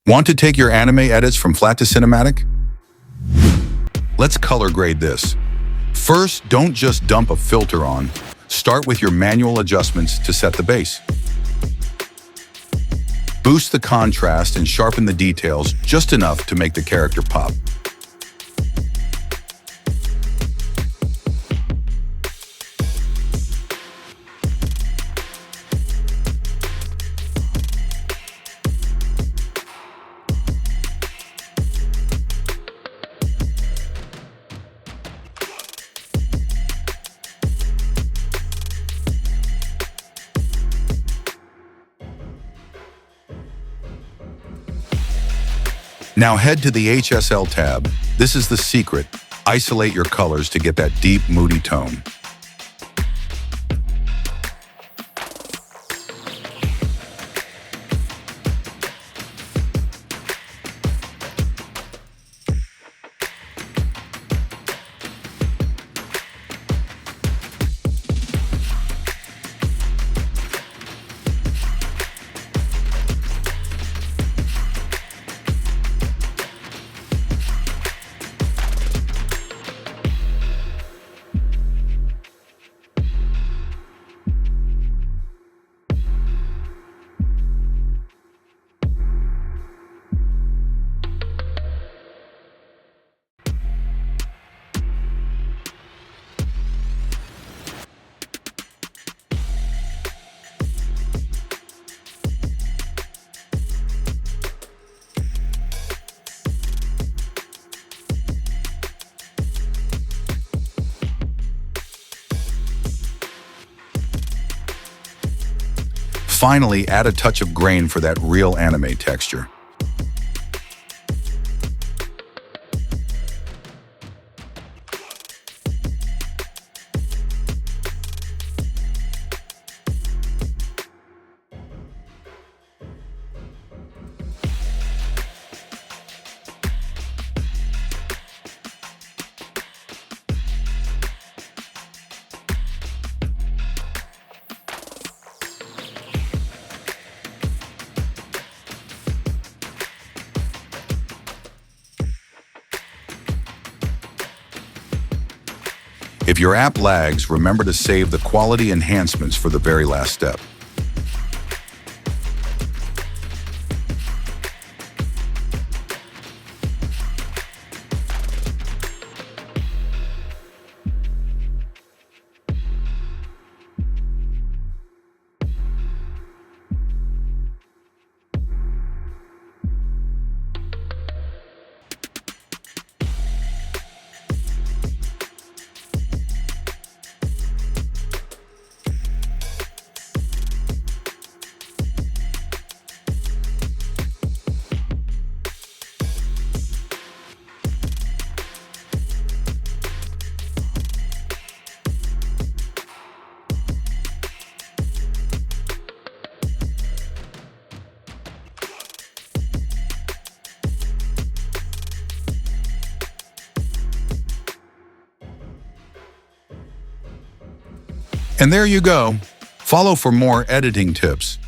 Want to take your anime edits from flat to cinematic? Let's color grade this. First, don't just dump a filter on. Start with your manual adjustments to set the base. Boost the contrast and sharpen the details just enough to make the character pop. Now head to the HSL tab. This is the secret. Isolate your colors to get that deep, moody tone. Finally, add a touch of grain for that real anime texture. If your app lags, remember to save the quality enhancements for the very last step. And there you go. Follow for more editing tips.